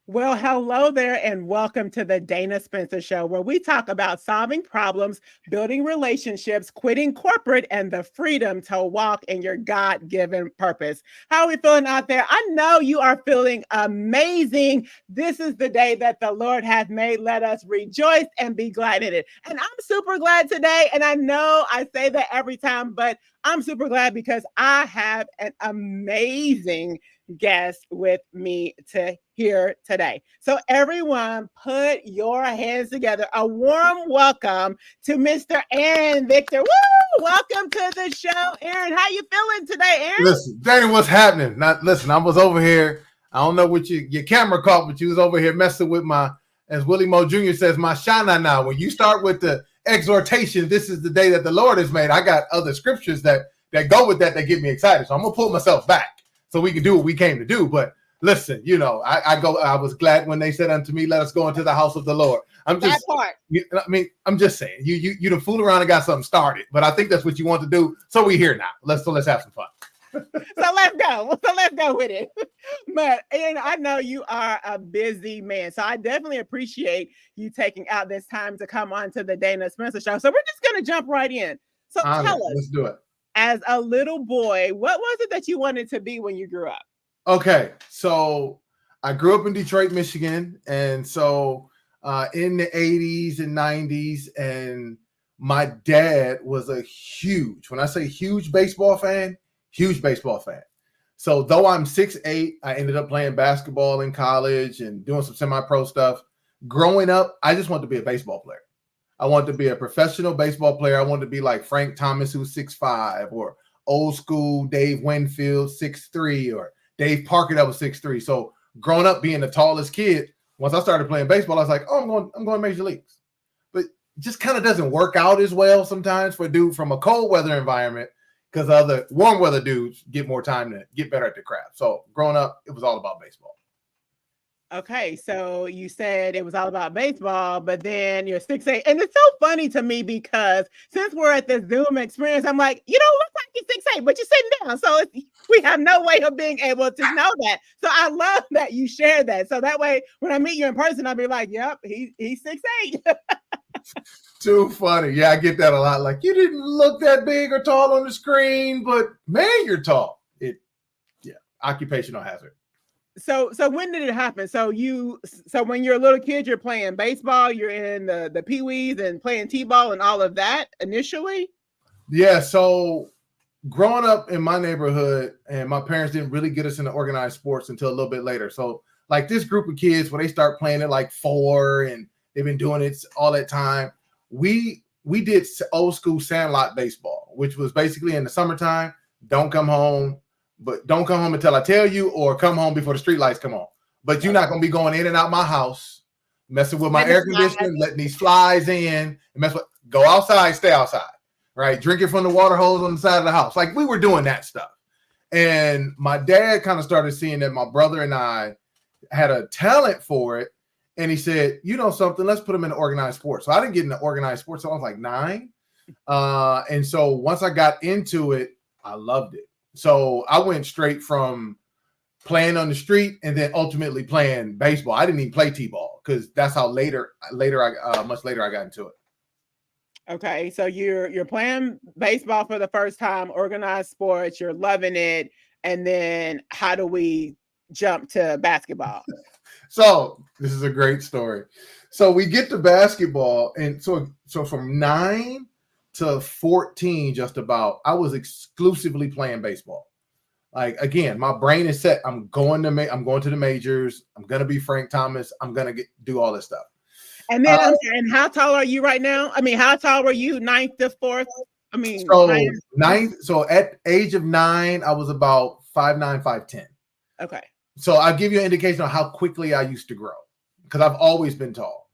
Well, hello there, and welcome to the Dana Spencer Show, where we talk about solving problems, building relationships, quitting corporate, and the freedom to walk in your God given purpose. How are we feeling out there? I know you are feeling amazing. This is the day that the Lord hath made. Let us rejoice and be glad in it. And I'm super glad today. And I know I say that every time, but I'm super glad because I have an amazing guest with me to here today. So everyone put your hands together. A warm welcome to Mr. Aaron Victor. Woo! Welcome to the show, Aaron. How you feeling today, Aaron? Listen, Danny, what's happening? Not listen. I was over here. I don't know what your camera caught, but you was over here messing with my, as Willie Moe Jr. says, my shana now. When you start with the exhortation, this is the day that the Lord has made. I got other scriptures that go with that get me excited. So I'm gonna pull myself back so we can do what we came to do. But listen, I was glad when they said unto me, "Let us go into the house of the Lord." I'm just, I'm just saying, you done fool around and got something started, but I think that's what you want to do. So we here now. Let's have some fun. So let's go. So let's go with it. But and I know you are a busy man, so I definitely appreciate you taking out this time to come on to the Dana Spencer Show. So we're just gonna jump right in. So tell us, let's do it. As a little boy, what was it that you wanted to be when you grew up? Okay, so I grew up in Detroit, Michigan, and so in the 80s and 90s, and my dad was a huge, when I say huge baseball fan, huge baseball fan. So though I'm 6'8", I ended up playing basketball in college and doing some semi-pro stuff. Growing up, I just wanted to be a baseball player. I wanted to be a professional baseball player. I wanted to be like Frank Thomas, who's 6'5", or old school Dave Winfield, 6'3", or Dave Parker that was 6'3". So growing up being the tallest kid, once I started playing baseball, I was like, oh, I'm going major leagues. But it just kind of doesn't work out as well sometimes for a dude from a cold weather environment, because other warm weather dudes get more time to get better at the craft. So growing up, it was all about baseball. Okay, so you said it was all about baseball, but then you're 6'8". And it's so funny to me because since we're at this Zoom experience, I'm like, you don't look like you're 6'8", but you're sitting down. So we have no way of being able to know that. So I love that you share that. So that way, when I meet you in person, I'll be like, yep, he's 6'8". Too funny. Yeah, I get that a lot. Like, you didn't look that big or tall on the screen, but man, you're tall. Occupational hazard. So when did it happen? So when you're a little kid, you're playing baseball, you're in the pee-wees and playing t-ball and all of that initially? Yeah, so growing up in my neighborhood, and my parents didn't really get us into organized sports until a little bit later. So like this group of kids, when they start playing at like 4 and they've been doing it all that time, we did old school sandlot baseball, which was basically in the summertime, don't come home until I tell you, or come home before the street lights come on. But you're not going to be going in and out my house, messing with my air conditioning, letting these flies in, and go outside, stay outside, right? Drinking from the water hose on the side of the house. Like, we were doing that stuff. And my dad kind of started seeing that my brother and I had a talent for it. And he said, you know something, let's put him in organized sports. So I didn't get into organized sports until I was like 9. And so once I got into it, I loved it. So I went straight from playing on the street and then ultimately playing baseball. I didn't even play t-ball because that's how much later I got into it. Okay, so you're playing baseball for the first time, organized sports, you're loving it, and then how do we jump to basketball? So this is a great story. So we get to basketball, and so from 9 to 14, just about, I was exclusively playing baseball. Like, again, my brain is set. I'm going to the majors. I'm gonna be Frank Thomas. I'm gonna do all this stuff. And then, and how tall are you right now? I mean, how tall were you 9th to 4th? I mean, so at age of 9, I was about 5'9", 5'10". Okay. So I'll give you an indication of how quickly I used to grow, because I've always been tall.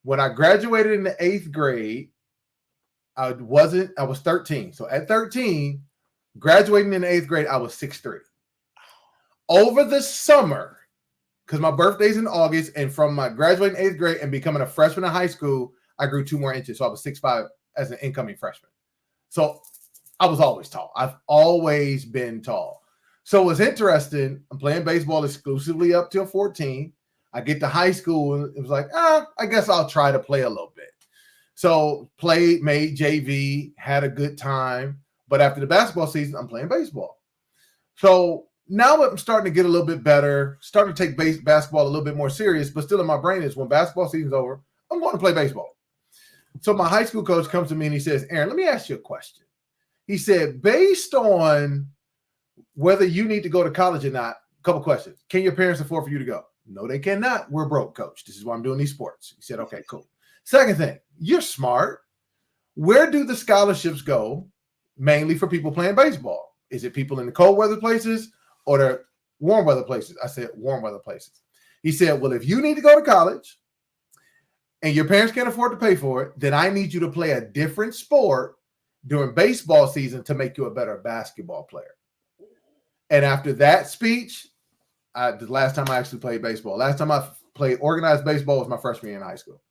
When I graduated in the 8th grade, I was 13. So at 13, graduating in the 8th grade, I was 6'3". Over the summer, because my birthday's in August, and from my graduating 8th grade and becoming a freshman in high school, I grew 2 more inches. So I was 6'5" as an incoming freshman. So I was always tall. I've always been tall. So it was interesting. I'm playing baseball exclusively up till 14. I get to high school and it was like, I guess I'll try to play a little bit. So played, made JV, had a good time. But after the basketball season, I'm playing baseball. So now I'm starting to get a little bit better, starting to take basketball a little bit more serious, but still in my brain is when basketball season's over, I'm going to play baseball. So my high school coach comes to me and he says, Aaron, let me ask you a question. He said, based on whether you need to go to college or not, a couple questions. Can your parents afford for you to go? No, they cannot. We're broke, coach. This is why I'm doing these sports. He said, okay, cool. Second thing, you're smart. Where do the scholarships go mainly for people playing baseball? Is it people in the cold weather places or the warm weather places? I said warm weather places. He said, well, if you need to go to college and your parents can't afford to pay for it, then I need you to play a different sport during baseball season to make you a better basketball player. And after that speech, the last time I actually played baseball, last time I played organized baseball was my freshman year in high school.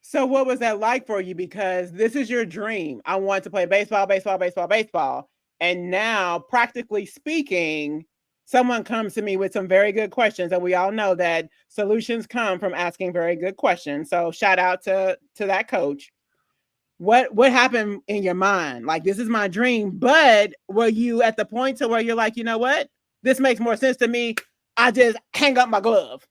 So what was that like for you? Because this is your dream. I want to play baseball, baseball, baseball, baseball. And now, practically speaking, someone comes to me with some very good questions. And we all know that solutions come from asking very good questions. So shout out to that coach. What happened in your mind? Like, this is my dream, but were you at the point to where you're like, you know what? This makes more sense to me. I just hang up my glove.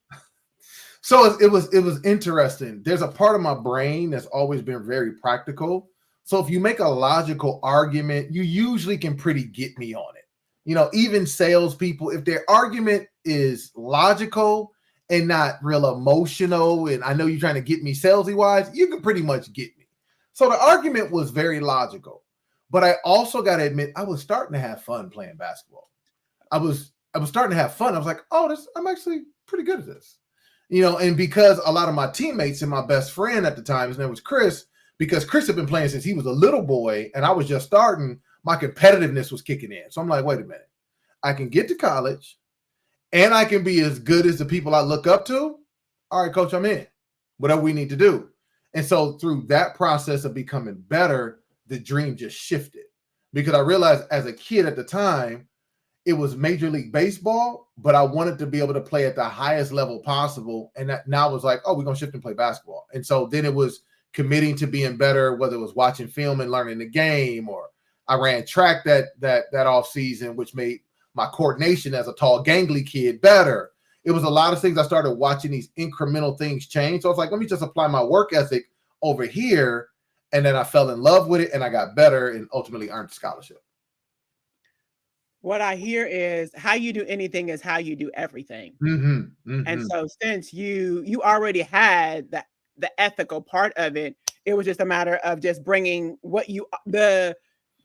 So it was interesting. There's a part of my brain that's always been very practical. So if you make a logical argument, you usually can pretty get me on it. You know, even salespeople, if their argument is logical and not real emotional, and I know you're trying to get me salesy wise, you can pretty much get me. So the argument was very logical. But I also got to admit, I was starting to have fun playing basketball. I was starting to have fun. I was like, oh, I'm actually pretty good at this. You know, and because a lot of my teammates and my best friend at the time, his name was Chris, because Chris had been playing since he was a little boy and I was just starting, my competitiveness was kicking in. So I'm like, wait a minute. I can get to college and I can be as good as the people I look up to. All right, coach, I'm in. Whatever we need to do. And so through that process of becoming better, the dream just shifted because I realized as a kid at the time, it was Major League Baseball, but I wanted to be able to play at the highest level possible. And that now was like, oh, we're going to shift and play basketball. And so then it was committing to being better, whether it was watching film and learning the game, or I ran track that off season, which made my coordination as a tall, gangly kid better. It was a lot of things. I started watching these incremental things change. So I was like, let me just apply my work ethic over here. And then I fell in love with it and I got better and ultimately earned a scholarship. What I hear is how you do anything is how you do everything. And so since you already had the ethical part of it, it was just a matter of just bringing what you the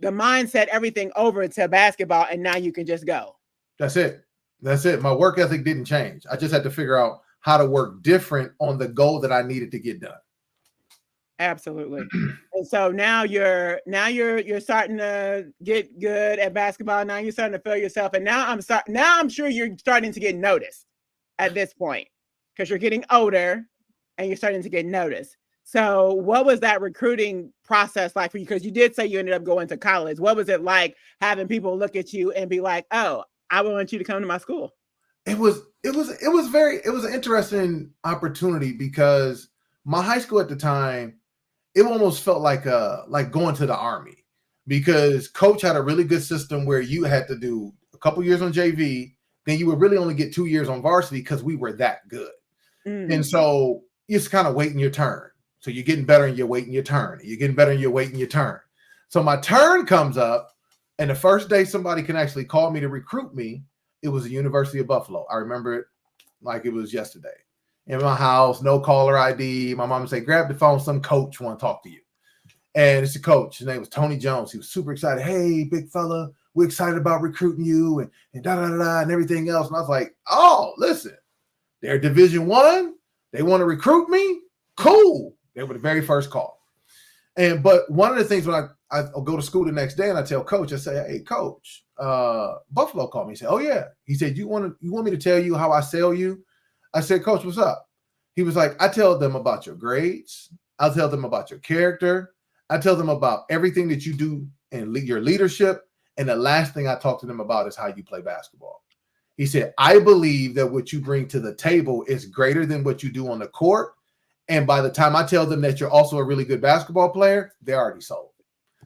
mindset, everything over to basketball, and now you can just go. That's it. My work ethic didn't change. I just had to figure out how to work different on the goal that I needed to get done. Absolutely. And so now you're starting to get good at basketball. Now you're starting to feel yourself, and now I'm sure you're starting to get noticed at this point because you're getting older and you're starting to get noticed. So what was that recruiting process like for you? Because you did say you ended up going to college. What was it like having people look at you and be like, oh, I want you to come to my school? It was an interesting opportunity because my high school at the time, it almost felt like going to the Army because coach had a really good system where you had to do a couple years on JV, then you would really only get 2 years on varsity because we were that good. And so you're just kind of waiting your turn. So you're getting better and you're waiting your turn. You're getting better and you're waiting your turn. So my turn comes up, and the first day somebody can actually call me to recruit me, it was the University of Buffalo. I remember it like it was yesterday. In my house, no caller ID. My mom would say, grab the phone, some coach want to talk to you. And it's a coach. His name was Tony Jones. He was super excited. Hey, big fella, we're excited about recruiting you and da-da-da-da and everything else. And I was like, oh, listen, they're Division I. They want to recruit me? Cool. They were the very first call. But one of the things when I'll go to school the next day and I tell coach, I say, hey, coach, Buffalo called me. He said, oh, yeah. He said, you want me to tell you how I sell you? I said, coach, what's up? He was like, I tell them about your grades. I'll tell them about your character. I tell them about everything that you do and your leadership. And the last thing I talk to them about is how you play basketball. He said, I believe that what you bring to the table is greater than what you do on the court. And by the time I tell them that you're also a really good basketball player, they're already sold.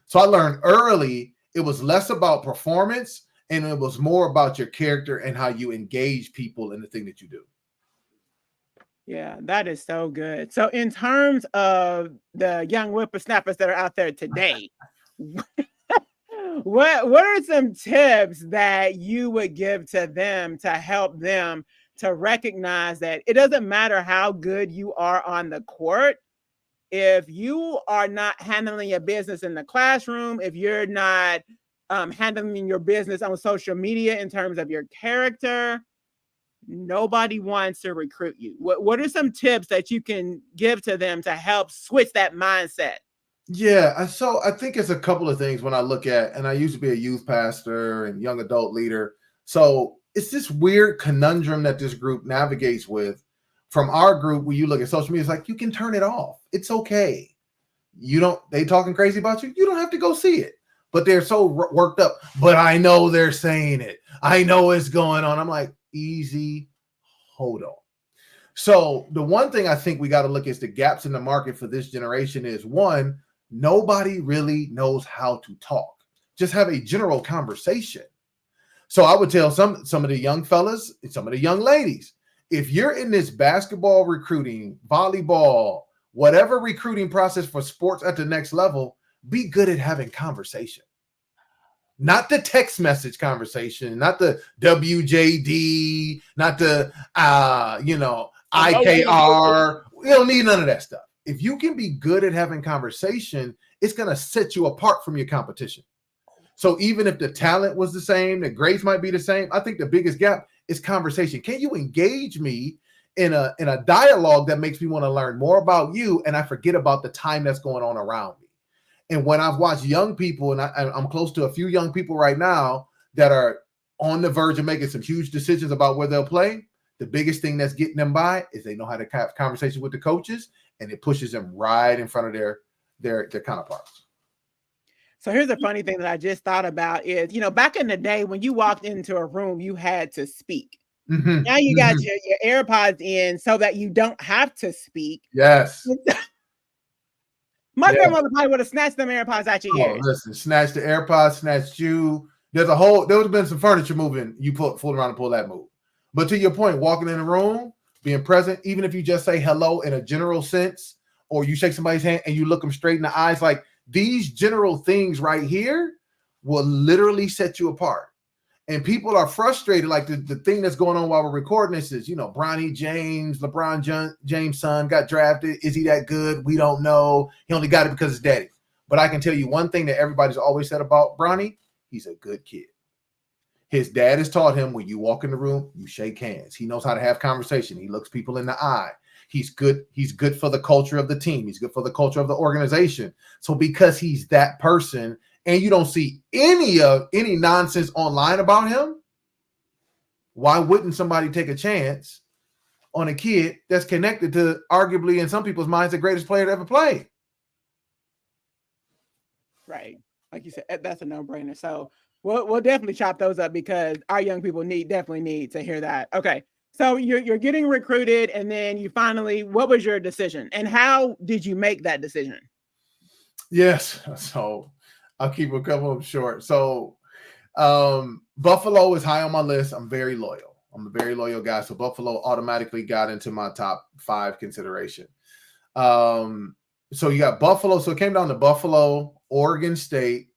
So I learned early it was less about performance and it was more about your character and how you engage people in the thing that you do. Yeah, that is so good. So, in terms of the young whippersnappers that are out there today, what are some tips that you would give to them to help them to recognize that it doesn't matter how good you are on the court, if you are not handling your business in the classroom, if you're not handling your business on social media in terms of your character, nobody wants to recruit you. What are some tips that you can give to them to help switch that mindset? Yeah, so I think it's a couple of things when I look at, and I used to be a youth pastor and young adult leader. So it's this weird conundrum that this group navigates with. From our group, when you look at social media, it's like you can turn it off. It's okay. You don't, they talking crazy about you. You don't have to go see it. But they're so worked up. But I know they're saying it. I know it's going on. I'm like, easy, hold on. So the one thing I think we got to look is the gaps in the market for this generation is one, nobody really knows how to talk. Just have a general conversation. So I would tell some of the young fellas and some of the young ladies, if you're in this basketball recruiting, volleyball, whatever recruiting process for sports at the next level, be good at having conversation. Not the text message conversation, not the WJD, not the IKR. We don't need none of that stuff. If you can be good at having conversation, it's going to set you apart from your competition. So even if the talent was the same, the grades might be the same, I think the biggest gap is conversation. Can you engage me in a dialogue that makes me want to learn more about you and I forget about the time that's going on around me? And when I've watched young people, and I'm close to a few young people right now that are on the verge of making some huge decisions about where they'll play, the biggest thing that's getting them by is they know how to have conversations with the coaches, and it pushes them right in front of their counterparts. So here's a funny thing that I just thought about is, back in the day when you walked into a room, you had to speak. Mm-hmm. Now you got your AirPods in so that you don't have to speak. Yes. My grandmother probably would have snatched them AirPods out your ears. Listen, snatched the AirPods, snatched you. There would have been some furniture moving. You fool around and pull that move. But to your point, walking in the room, being present, even if you just say hello in a general sense, or you shake somebody's hand and you look them straight in the eyes, like these general things right here will literally set you apart. And people are frustrated. Like the thing that's going on while we're recording this is, Bronny James, LeBron James' son got drafted. Is he that good? We don't know. He only got it because his daddy. But I can tell you one thing that everybody's always said about Bronny, he's a good kid. His dad has taught him when you walk in the room, you shake hands. He knows how to have conversation. He looks people in the eye. He's good. He's good for the culture of the team. He's good for the culture of the organization. So because he's that person, and you don't see any nonsense online about him, why wouldn't somebody take a chance on a kid that's connected to arguably in some people's minds the greatest player to ever play? Right. Like you said, that's a no-brainer. So we'll definitely chop those up because our young people definitely need to hear that. Okay. So you're getting recruited, and then you finally, what was your decision? And how did you make that decision? Yes. So I'll keep a couple of them short. So Buffalo is high on my list. I'm very loyal. I'm a very loyal guy. So Buffalo automatically got into my top 5 consideration. So you got Buffalo. So it came down to Buffalo, Oregon State,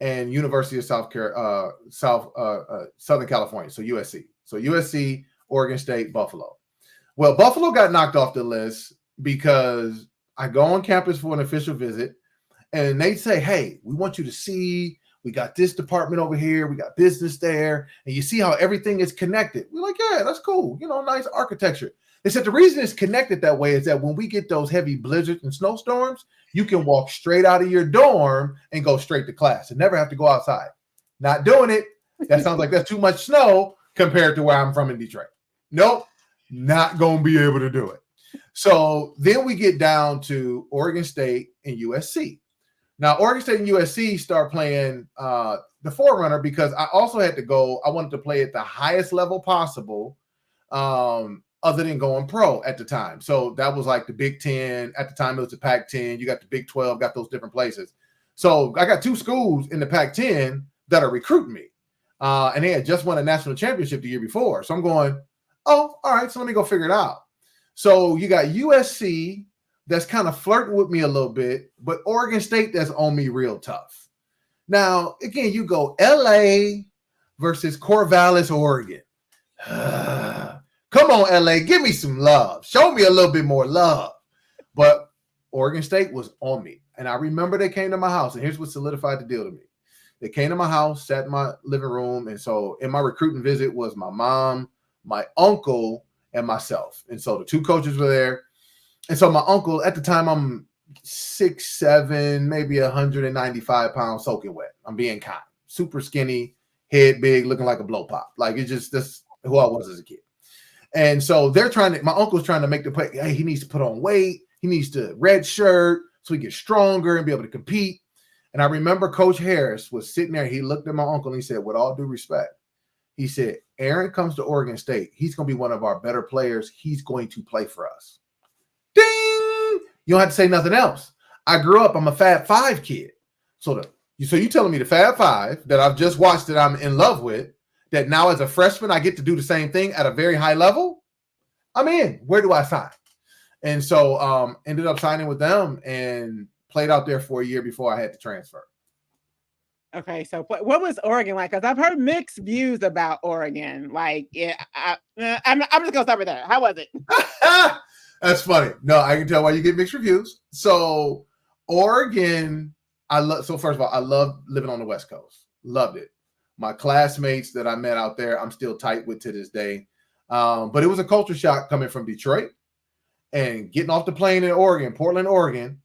and University of Southern California. So USC. So USC, Oregon State, Buffalo. Well, Buffalo got knocked off the list because I go on campus for an official visit. And they say, hey, we want you to see, we got this department over here, we got business there, and you see how everything is connected. We're like, yeah, that's cool. Nice architecture. They said the reason it's connected that way is that when we get those heavy blizzards and snowstorms, you can walk straight out of your dorm and go straight to class and never have to go outside. Not doing it. That sounds like that's too much snow compared to where I'm from in Detroit. Nope, not going to be able to do it. So then we get down to Oregon State and USC. Now, Oregon State and USC start playing the forerunner because I also had to go. I wanted to play at the highest level possible, other than going pro at the time. So that was like the Big Ten. At the time, it was the Pac-10. You got the Big 12, got those different places. So I got two schools in the Pac-10 that are recruiting me. And they had just won a national championship the year before. So I'm going, oh, all right, so let me go figure it out. So you got USC that's kind of flirting with me a little bit, but Oregon State that's on me real tough. Now, again, you go LA versus Corvallis, Oregon. Come on, LA, give me some love. Show me a little bit more love. But Oregon State was on me. And I remember they came to my house, and here's what solidified the deal to me. They came to my house, sat in my living room, and so in my recruiting visit was my mom, my uncle, and myself. And so the two coaches were there. And so my uncle, at the time, I'm 6'7", maybe 195 pounds soaking wet. I'm being kind. Super skinny, head big, looking like a blow pop. Like, it's just that's who I was as a kid. And so my uncle's trying to make the play. Hey, he needs to put on weight. He needs to red shirt so he gets stronger and be able to compete. And I remember Coach Harris was sitting there. He looked at my uncle and he said, with all due respect, he said, Aaron comes to Oregon State. He's going to be one of our better players. He's going to play for us. Ding! You don't have to say nothing else. I grew up, I'm a Fab Five kid. So you telling me the Fab Five that I've just watched that I'm in love with, that now as a freshman, I get to do the same thing at a very high level? I'm in. Where do I sign? And so ended up signing with them and played out there for a year before I had to transfer. Okay, so what was Oregon like? Because I've heard mixed views about Oregon. Like, yeah, I'm just gonna start with that. How was it? That's funny. No, I can tell why you get mixed reviews. So Oregon, so first of all, I love living on the West Coast. Loved it. My classmates that I met out there, I'm still tight with to this day. But it was a culture shock coming from Detroit and getting off the plane in Oregon, Portland, Oregon.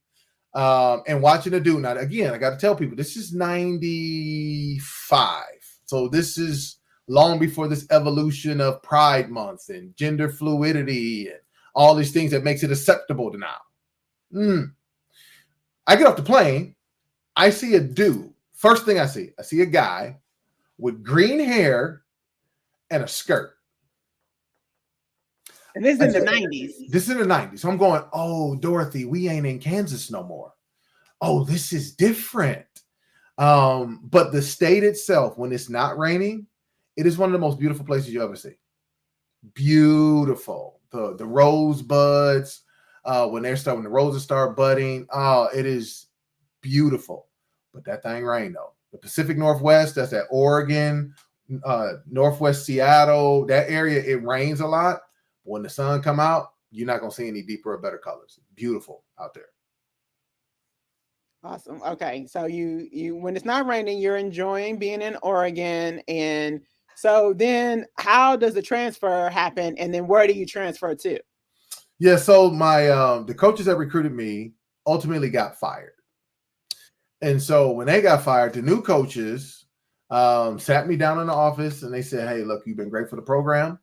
And watching the dude. Now, again, I got to tell people, this is 95. So this is long before this evolution of Pride Month and gender fluidity and all these things that makes it acceptable to now. I get off the plane. I see a dude. First thing I see a guy with green hair and a skirt. And this is in the 90s. This is in the 90s. So I'm going, oh, Dorothy, we ain't in Kansas no more. Oh, this is different. But the state itself, when it's not raining, it is one of the most beautiful places you ever see. Beautiful. The rosebuds, when the roses start budding, it is beautiful. But that thing rained though. The Pacific Northwest, that's at Oregon, Northwest Seattle, that area, it rains a lot. When the sun come out, you're not going to see any deeper or better colors. Beautiful out there. Awesome. Okay. So you when it's not raining, you're enjoying being in Oregon. And so then how does the transfer happen? And then where do you transfer to? Yeah. So my the coaches that recruited me ultimately got fired. And so when they got fired, the new coaches sat me down in the office and they said, hey, look, you've been great for the program.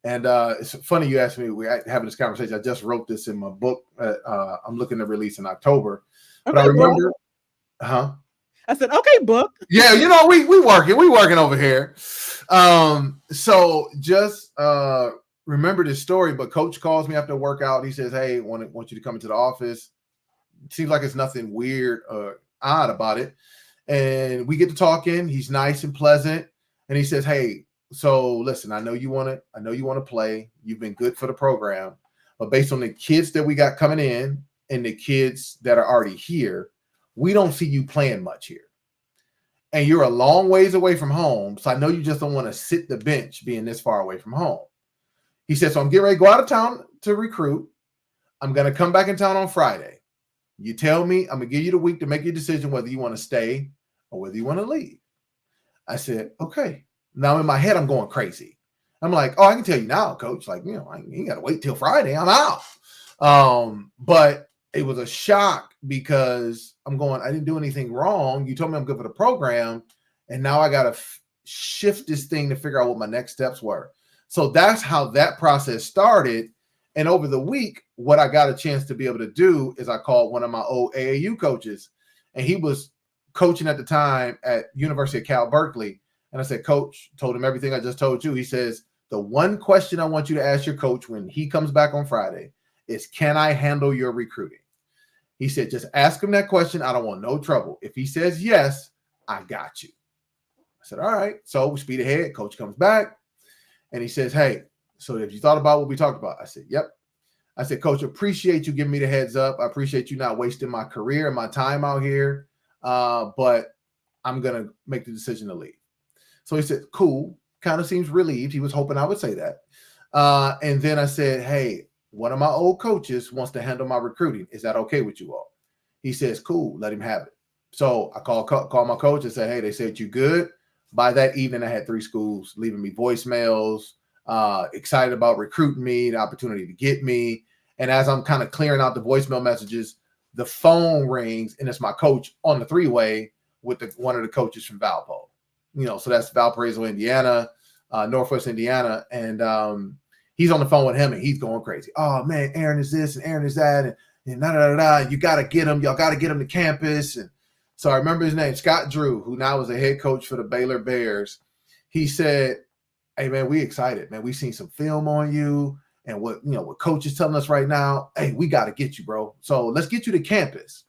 And it's funny you asked me, we're having this conversation. I just wrote this in my book. I'm looking to release in October. Okay, but I remember, I said, okay, book. Yeah, we working over here. So just remember this story, but coach calls me after a workout. He says, hey, want you to come into the office. It seems like it's nothing weird or odd about it. And we get to talking. He's nice and pleasant. And he says, hey, so listen, I know you want to play. You've been good for the program, but based on the kids that we got coming in and the kids that are already here, we don't see you playing much here. And you're a long ways away from home. So I know you just don't want to sit the bench being this far away from home. He said, so I'm getting ready to go out of town to recruit. I'm going to come back in town on Friday. You tell me, I'm going to give you the week to make your decision whether you want to stay or whether you want to leave. I said, okay. Now in my head, I'm going crazy. I'm like, oh, I can tell you now, coach. Like, you ain't got to wait till Friday. I'm out. But it was a shock because I'm going, I didn't do anything wrong. You told me I'm good for the program. And now I got to shift this thing to figure out what my next steps were. So that's how that process started. And over the week, what I got a chance to be able to do is I called one of my old AAU coaches, and he was coaching at the time at University of Cal Berkeley. And I said, Coach, told him everything I just told you. He says, the one question I want you to ask your coach when he comes back on Friday is, can I handle your recruiting? He said, just ask him that question. I don't want no trouble. If he says yes, I got you. I said, all right. So we speed ahead. Coach comes back and he says, hey, so have you thought about what we talked about? I said, yep. I said, Coach, appreciate you giving me the heads up. I appreciate you not wasting my career and my time out here. But I'm going to make the decision to leave. So he said, cool. Kind of seems relieved. He was hoping I would say that. And then I said, hey, one of my old coaches wants to handle my recruiting. Is that okay with you all? He says, cool, let him have it. So I call my coach and said, hey, they said you good. By that evening, I had 3 schools leaving me voicemails, excited about recruiting me, the opportunity to get me. And as I'm kind of clearing out the voicemail messages, the phone rings and it's my coach on the 3-way with one of the coaches from Valpo. So that's Valparaiso, Indiana, Northwest Indiana. And he's on the phone with him and he's going crazy. Oh man, Aaron is this and Aaron is that. And da, da, da, da. You got to get him. Y'all got to get him to campus. And so I remember his name, Scott Drew, who now is a head coach for the Baylor Bears. He said, hey man, we excited, man. We seen some film on you and what coach is telling us right now. Hey, we got to get you, bro. So let's get you to campus.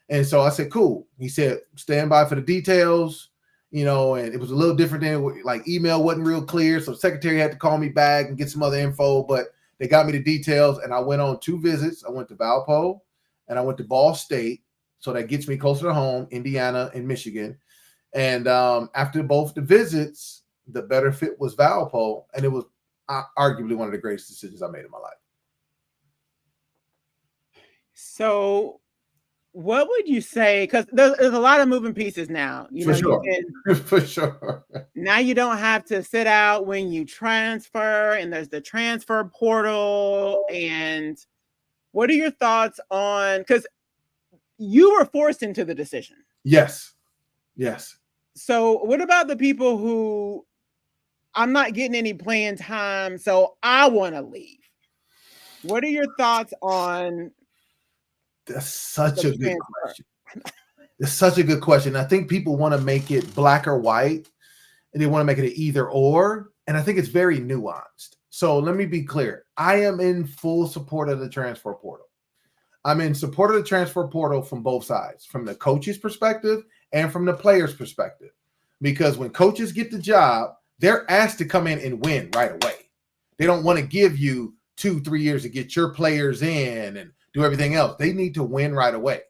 And so I said, cool. He said, stand by for the details. And it was a little different than like email wasn't real clear. So the secretary had to call me back and get some other info, but they got me the details. And I went on 2 visits. I went to Valpo and I went to Ball State. So that gets me closer to home, Indiana and Michigan. And after both the visits, the better fit was Valpo. And it was arguably one of the greatest decisions I made in my life. So what would you say? Because there's a lot of moving pieces now. For sure. Now you don't have to sit out when you transfer, and there's the transfer portal. And what are your thoughts on? Because you were forced into the decision. Yes. So what about the people who, I'm not getting any playing time, so I want to leave? What are your thoughts on? That's such a good question. It's such a good question. I think people want to make it black or white, and they want to make it an either or. And I think it's very nuanced. So let me be clear. I am in full support of the transfer portal. I'm in support of the transfer portal from both sides, from the coach's perspective and from the player's perspective. Because when coaches get the job, they're asked to come in and win right away. They don't want to give you 2-3 years to get your players in and do everything else. They need to win right away.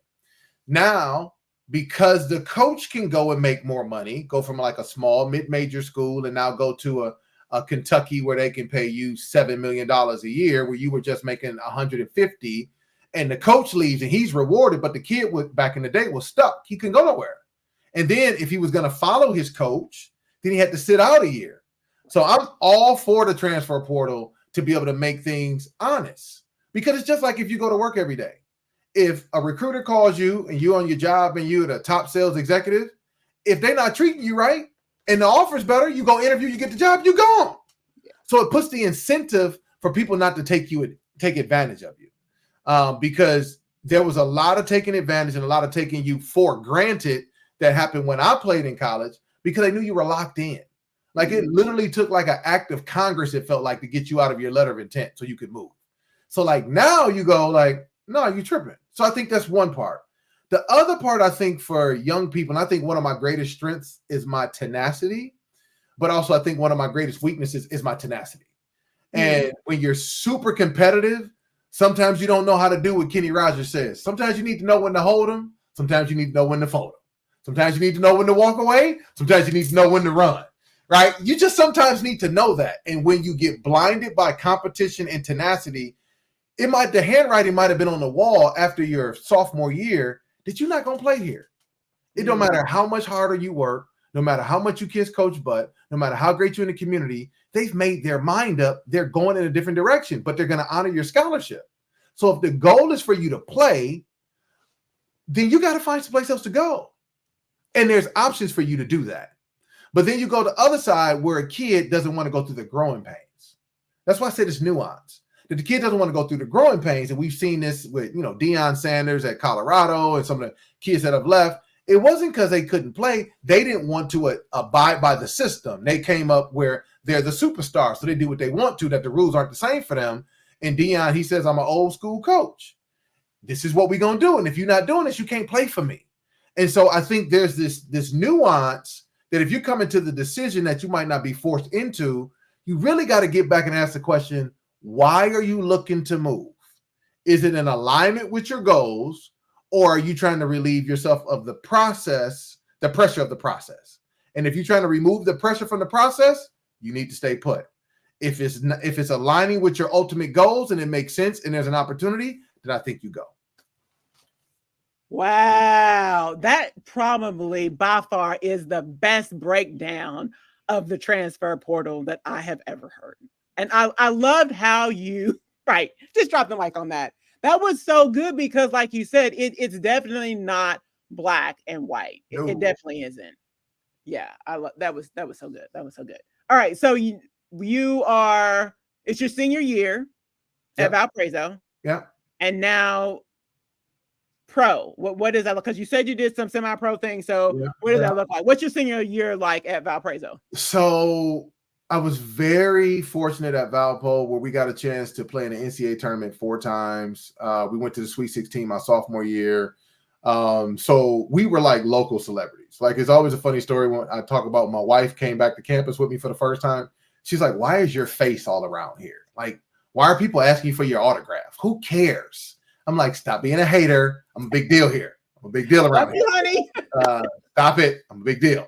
Now, because the coach can go and make more money, go from like a small mid-major school and now go to a Kentucky where they can pay you $7 million a year, where you were just making 150, and the coach leaves and he's rewarded, but the kid back in the day was stuck. He couldn't go nowhere. And then if he was going to follow his coach, then he had to sit out a year. So I'm all for the transfer portal to be able to make things honest, because it's just like if you go to work every day. If a recruiter calls you and you're on your job and you're the top sales executive, if they're not treating you right and the offer's better, you go interview, you get the job, you're gone. So it puts the incentive for people not to take advantage of you, because there was a lot of taking advantage and a lot of taking you for granted that happened when I played in college, because they knew you were locked in. Like it literally took like an act of Congress, it felt like, to get you out of your letter of intent so you could move. So like now you go like, no, you tripping. So I think that's one part. The other part, I think for young people, and I think one of my greatest strengths is my tenacity, but also I think one of my greatest weaknesses is my tenacity. And when you're super competitive, sometimes you don't know how to do what Kenny Rogers says. Sometimes you need to know when to hold them. Sometimes you need to know when to fold them. Sometimes you need to know when to walk away. Sometimes you need to know when to run, right? You just sometimes need to know that. And when you get blinded by competition and tenacity, the handwriting might have been on the wall after your sophomore year that you're not going to play here. It don't matter how much harder you work, no matter how much you kiss coach butt, no matter how great you're in the community, they've made their mind up. They're going in a different direction, but they're going to honor your scholarship. So if the goal is for you to play, then you got to find someplace else to go. And there's options for you to do that. But then you go to the other side where a kid doesn't want to go through the growing pains. That's why I said it's nuance. That the kid doesn't want to go through the growing pains. And we've seen this with, Deion Sanders at Colorado and some of the kids that have left. It wasn't because they couldn't play. They didn't want to abide by the system. They came up where they're the superstars, so they do what they want to, that the rules aren't the same for them. And Dion, he says, I'm an old school coach. This is what we're going to do. And if you're not doing this, you can't play for me. And so I think there's this nuance that if you come into the decision that you might not be forced into, you really got to get back and ask the question, why are you looking to move? Is it in alignment with your goals, or are you trying to relieve yourself of the process, the pressure of the process? And if you're trying to remove the pressure from the process, you need to stay put. If it's aligning with your ultimate goals and it makes sense and there's an opportunity, then I think you go. Wow. That probably by far is the best breakdown of the transfer portal that I have ever heard. And I loved how you, right, just drop the mic on that. That was so good because, like you said, it's definitely not black and white. No. It definitely isn't. Yeah, that was so good. That was so good. All right, so you are, it's your senior year at Valparaiso. Yeah. And now pro. What does that look? Because you said you did some semi-pro things. So what does that look like? What's your senior year like at Valparaiso? So I was very fortunate at Valpo where we got a chance to play in the NCAA tournament 4 times. We went to the Sweet 16 my sophomore year. So we were like local celebrities. Like, it's always a funny story when I talk about my wife came back to campus with me for the first time. She's like, why is your face all around here? Like, why are people asking you for your autograph? Who cares? I'm like, stop being a hater. I'm a big deal here. I'm a big deal around here. Honey. Stop it. I'm a big deal.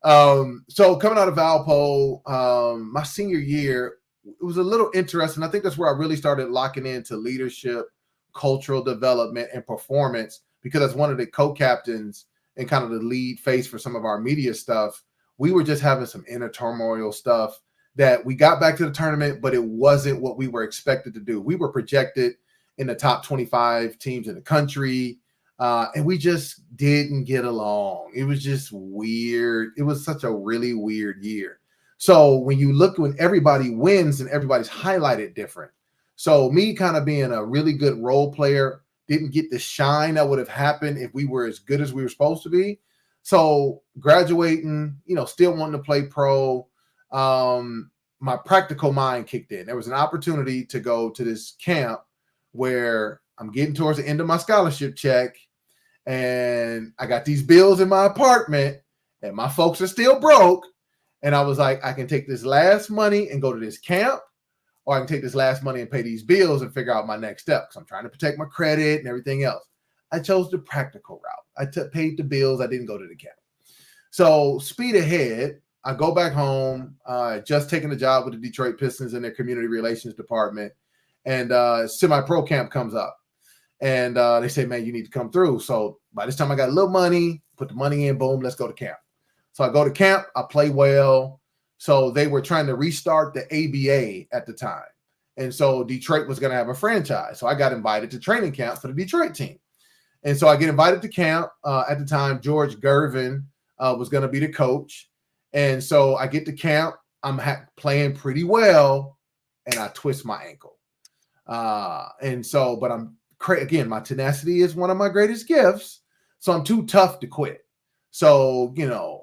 So coming out of Valpo, my senior year, it was a little interesting. I think that's where I really started locking into leadership, cultural development, and performance, because as one of the co-captains and kind of the lead face for some of our media stuff, we were just having some inner turmoil stuff that we got back to the tournament, but it wasn't what we were expected to do. We were projected in the top 25 teams in the country. And we just didn't get along. It was just weird. It was such a really weird year. So when everybody wins and everybody's highlighted different. So me kind of being a really good role player didn't get the shine that would have happened if we were as good as we were supposed to be. So graduating, still wanting to play pro, my practical mind kicked in. There was an opportunity to go to this camp where I'm getting towards the end of my scholarship check, and I got these bills in my apartment, and my folks are still broke. And I was like, I can take this last money and go to this camp, or I can take this last money and pay these bills and figure out my next step, because I'm trying to protect my credit and everything else. I chose the practical route. I paid the bills. I didn't go to the camp. So speed ahead, I go back home, just taking a job with the Detroit Pistons in their community relations department, and semi-pro camp comes up. And they say, man, you need to come through. So by this time I got a little money, put the money in, boom, let's go to camp. So I go to camp, I play well. So they were trying to restart the ABA at the time. And so Detroit was going to have a franchise. So I got invited to training camp for the Detroit team. And so I get invited to camp. At the time, George Gervin was going to be the coach. And so I get to camp. I'm playing pretty well, and I twist my ankle. But again, my tenacity is one of my greatest gifts. So I'm too tough to quit. So,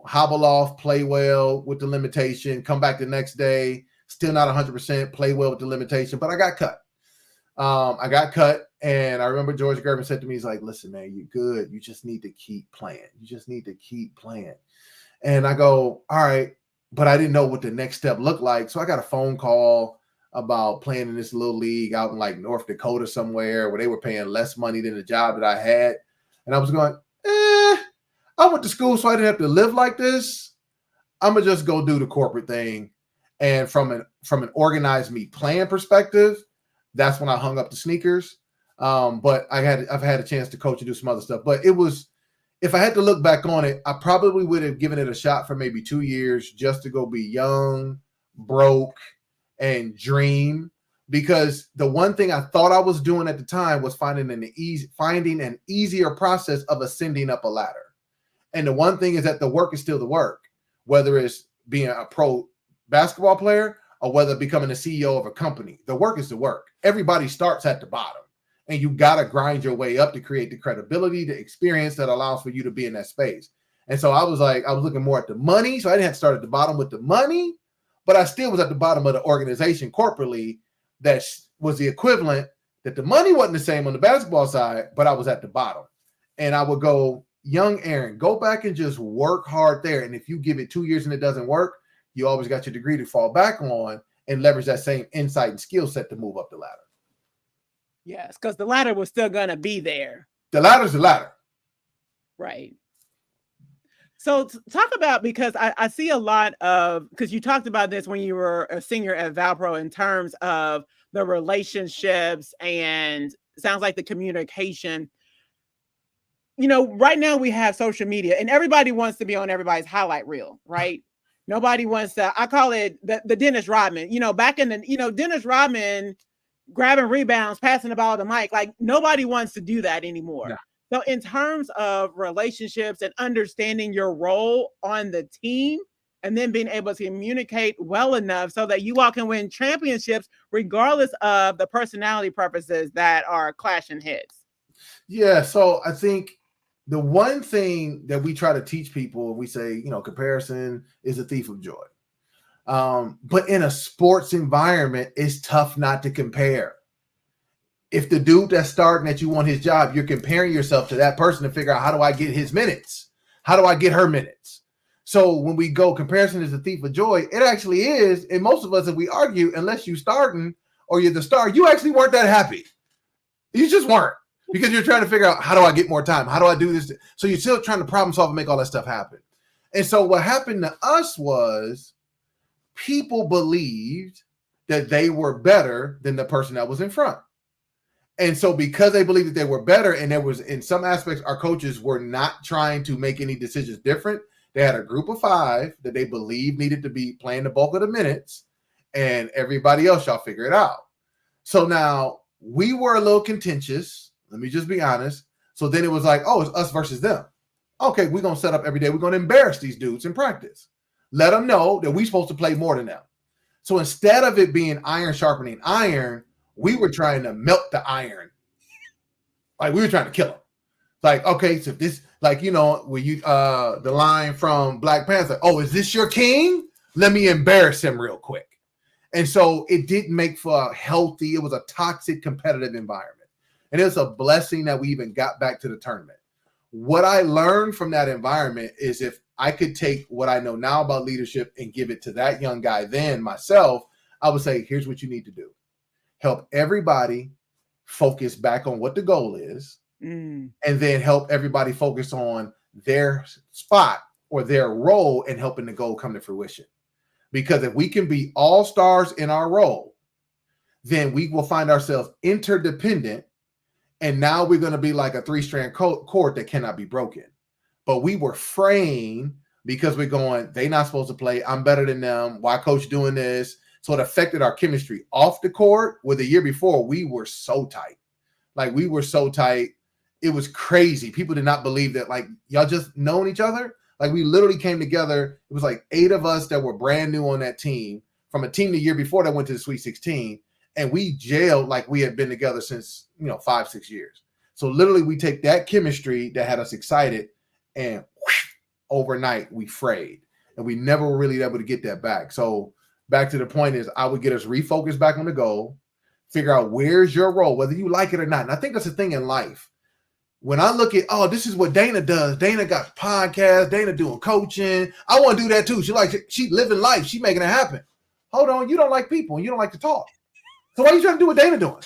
hobble off, play well with the limitation, come back the next day, still not 100%, play well with the limitation, but I got cut. And I remember George Gervin said to me, he's like, listen, man, you're good. You just need to keep playing. And I go, all right, but I didn't know what the next step looked like. So I got a phone call about playing in this little league out in like North Dakota somewhere where they were paying less money than the job that I had. And I was going, I went to school so I didn't have to live like this. I'm going to just go do the corporate thing. And from an organized me playing perspective, that's when I hung up the sneakers. But I've had a chance to coach and do some other stuff. But it was, if I had to look back on it, I probably would have given it a shot for maybe 2 years just to go be young, broke, and dream. Because the one thing I thought I was doing at the time was finding an easier process of ascending up a ladder. And the one thing is that the work is still the work, whether it's being a pro basketball player or whether becoming a CEO of a company. The work is the work. Everybody starts at the bottom. And you got to grind your way up to create the credibility, the experience that allows for you to be in that space. And so I was looking more at the money. So I didn't have to start at the bottom with the money, but I still was at the bottom of the organization corporately. That was the equivalent that the money wasn't the same on the basketball side, but I was at the bottom. And I would go, young Aaron, go back and just work hard there. And if you give it 2 years and it doesn't work, you always got your degree to fall back on and leverage that same insight and skill set to move up the ladder. Yes, because the ladder was still going to be there. The ladder's the ladder. Right. So talk about, because I see a lot of, because you talked about this when you were a senior at Valpro in terms of the relationships and sounds like the communication. You know, right now we have social media and everybody wants to be on everybody's highlight reel, right? Nobody wants to, I call it the Dennis Rodman, you know, back in the, you know, Dennis Rodman grabbing rebounds, passing the ball to Mike, like nobody wants to do that anymore. Yeah. So in terms of relationships and understanding your role on the team and then being able to communicate well enough so that you all can win championships, regardless of the personality purposes that are clashing heads. Yeah. So I think the one thing that we try to teach people, we say, you know, comparison is a thief of joy. But in a sports environment, it's tough not to compare. If the dude that's starting that you want his job, you're comparing yourself to that person to figure out, how do I get his minutes? How do I get her minutes? So when we go, comparison is a thief of joy, it actually is. And most of us, if we argue, unless you starting or you're the star, you actually weren't that happy. You just weren't, because you're trying to figure out, how do I get more time? How do I do this? So you're still trying to problem solve and make all that stuff happen. And so what happened to us was people believed that they were better than the person that was in front. And so because they believed that they were better, and there was, in some aspects, our coaches were not trying to make any decisions different. They had a group of 5 that they believed needed to be playing the bulk of the minutes, and everybody else, y'all figure it out. So now we were a little contentious. Let me just be honest. So then it was like, oh, it's us versus them. Okay, we're going to set up every day. We're going to embarrass these dudes in practice. Let them know that we're supposed to play more than them. So instead of it being iron sharpening iron, we were trying to melt the iron. Like, we were trying to kill him. Like, okay, so this, like, you know, where you, the line from Black Panther, oh, is this your king? Let me embarrass him real quick. And so it didn't make for a healthy, it was a toxic competitive environment. And it's a blessing that we even got back to the tournament. What I learned from that environment is, if I could take what I know now about leadership and give it to that young guy then, myself, I would say, here's what you need to do. Help everybody focus back on what the goal is, and then help everybody focus on their spot or their role in helping the goal come to fruition. Because if we can be all stars in our role, then we will find ourselves interdependent. And now we're going to be like a 3-strand cord that cannot be broken. But we were fraying because we're going, they not supposed to play. I'm better than them. Why coach doing this? So it affected our chemistry off the court. Where the year before, we were so tight. Like, we were so tight. It was crazy. People did not believe that, like, y'all just knowing each other. Like, we literally came together. It was like 8 of us that were brand new on that team, from a team the year before that went to the Sweet 16. And we jailed like we had been together since, 5-6 years. So literally we take that chemistry that had us excited, and whoosh, overnight we frayed. And we never were really able to get that back. So back to the point is, I would get us refocused back on the goal, figure out where's your role, whether you like it or not. And I think that's the thing in life. When I look at, oh, this is what Dana does. Dana got podcasts, Dana doing coaching. I want to do that too. She living life. She making it happen. Hold on. You don't like people and you don't like to talk. So why are you trying to do what Dana doing?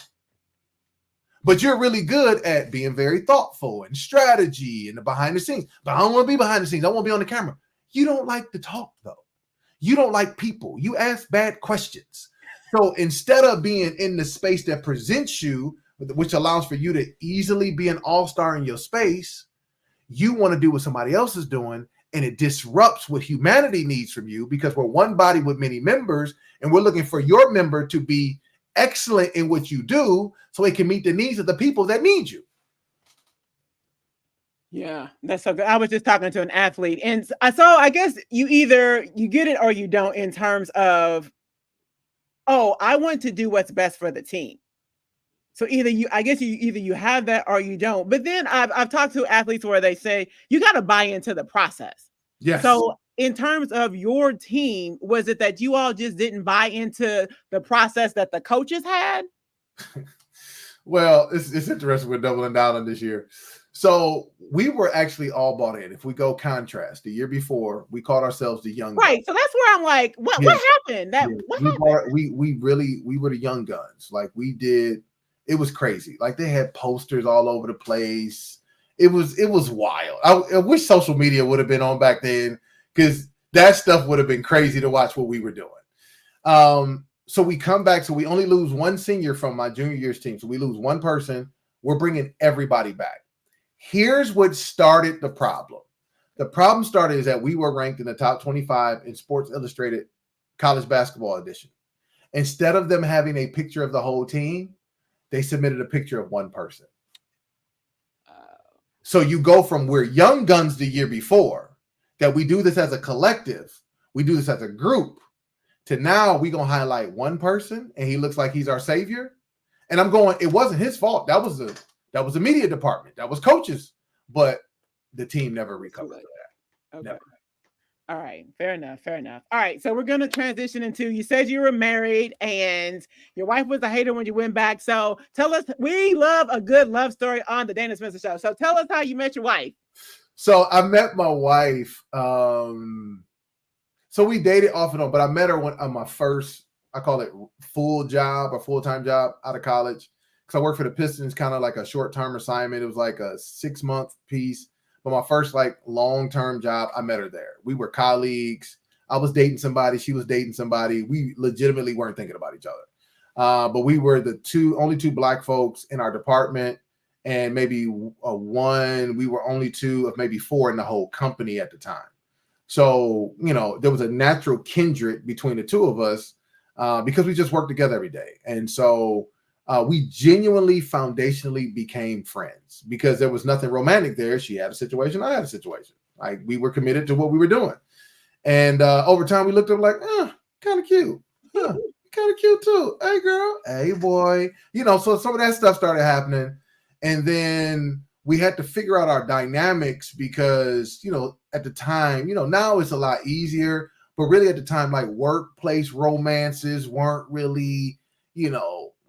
But you're really good at being very thoughtful and strategy and the behind the scenes. But I don't want to be behind the scenes. I want to be on the camera. You don't like to talk though. You don't like people. You ask bad questions. So instead of being in the space that presents you, which allows for you to easily be an all-star in your space, you want to do what somebody else is doing, and it disrupts what humanity needs from you, because we're one body with many members, and we're looking for your member to be excellent in what you do so it can meet the needs of the people that need you. Yeah, that's so good. I was just talking to an athlete, and I guess you either you get it or you don't, in terms of, oh, I want to do what's best for the team. So either you, I guess you either you have that or you don't. But then I've talked to athletes where they say you got to buy into the process. Yes. So in terms of your team, was it that you all just didn't buy into the process that the coaches had? Well, it's interesting. We're doubling down on this year. So we were actually all bought in. If we go contrast, the year before, we called ourselves the Young Guns. Right. So that's where I'm like, Yeah, what happened? That yeah. what We happened? bought, we really we were the Young Guns. Like we did, it was crazy. Like they had posters all over the place. It was wild. I wish social media would have been on back then because that stuff would have been crazy to watch what we were doing. So we come back. So we only lose one senior from my junior year's team. So we lose one person. We're bringing everybody back. Here's what started the problem. The problem started is that we were ranked in the top 25 in Sports Illustrated College Basketball Edition. Instead of them having a picture of the whole team, they submitted a picture of one person. So you go from we're Young Guns the year before, that we do this as a collective, we do this as a group, to now we gonna highlight one person and he looks like he's our savior. And I'm going, it wasn't his fault. That was the media department, that was coaches, but the team never recovered from that. Okay. Never. All right. Fair enough. Fair enough. All right. So we're going to transition into, you said you were married and your wife was a hater when you went back. So tell us, we love a good love story on the Dana Spencer Show. So tell us how you met your wife. So I met my wife. So we dated off and on, but I met her on my first, I call it full job or full-time job out of college. Because I worked for the Pistons, kind of like a short-term assignment. It was like a 6-month piece. But my first like long-term job, I met her there. We were colleagues. I was dating somebody. She was dating somebody. We legitimately weren't thinking about each other. But we were the only two Black folks in our department, and maybe one. We were only two of maybe four in the whole company at the time. So, there was a natural kindred between the two of us because we just worked together every day. And so we genuinely foundationally became friends because there was nothing romantic there. She had a situation, I had a situation. Like we were committed to what we were doing. And over time we looked at them like, kind of cute. Kind of cute too. Hey girl, hey boy. So some of that stuff started happening. And then we had to figure out our dynamics because, at the time, now it's a lot easier, but really at the time, like workplace romances weren't really,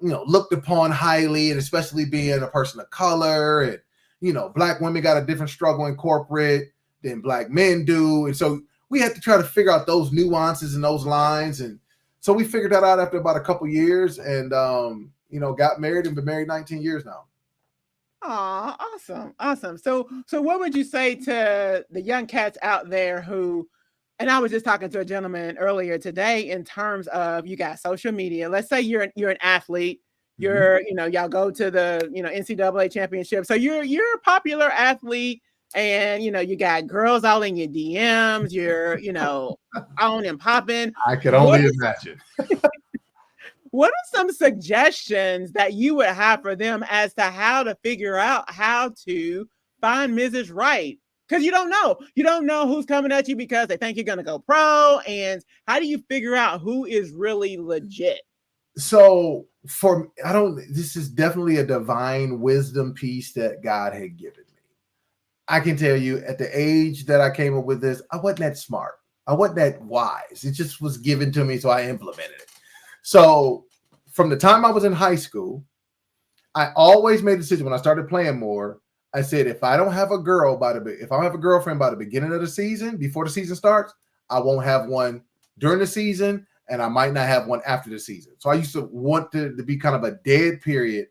looked upon highly, and especially being a person of color, and Black women got a different struggle in corporate than Black men do, and so we had to try to figure out those nuances and those lines, and so we figured that out after about a couple years, and got married and been married 19 years now. Aw, awesome. So what would you say to the young cats out there who, and I was just talking to a gentleman earlier today in terms of, you got social media. Let's say you're an athlete. You're, y'all go to the, NCAA championship. So you're a popular athlete, and you got girls all in your DMs. You're, on and popping. I could only imagine. What are some suggestions that you would have for them as to how to figure out how to find Mrs. Right? Because you don't know who's coming at you because they think you're going to go pro. And how do you figure out who is really legit? So this is definitely a divine wisdom piece that God had given me. I can tell you at the age that I came up with this, I wasn't that smart. I wasn't that wise. It just was given to me, so I implemented it. So from the time I was in high school, I always made a decision when I started playing more. I said, if I don't have a girlfriend by the beginning of the season, before the season starts, I won't have one during the season, and I might not have one after the season. So I used to want to be kind of a dead period.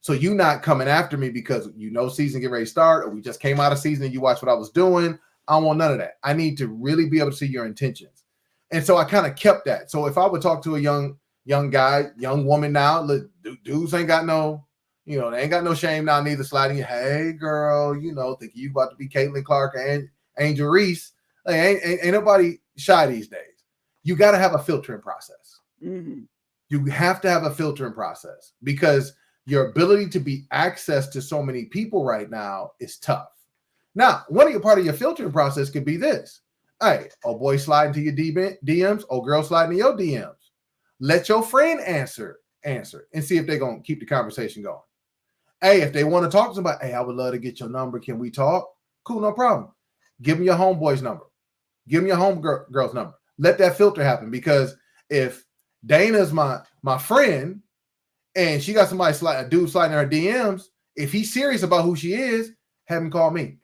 So you not coming after me because season get ready to start, or we just came out of season and you watch what I was doing. I don't want none of that. I need to really be able to see your intentions. And so I kind of kept that. So if I would talk to a young guy, young woman now, look, dudes ain't got no, they ain't got no shame now, neither sliding. Hey, girl, thinking you about to be Caitlin Clark and Angel Reese. Like, ain't nobody shy these days. You got to have a filtering process. Mm-hmm. You have to have a filtering process because your ability to be access to so many people right now is tough. Now, part of your filtering process could be this. Hey, oh boy sliding to your DMs, oh girl sliding to your DMs. Let your friend answer answer and see if they're going to keep the conversation going. Hey, if they want to talk to somebody, hey, I would love to get your number. Can we talk? Cool, no problem. Give them your homeboy's number. Give them your homegirl's number. Let that filter happen, because if Dana's my friend and she got somebody a dude sliding in her DMs, if he's serious about who she is, have him call me.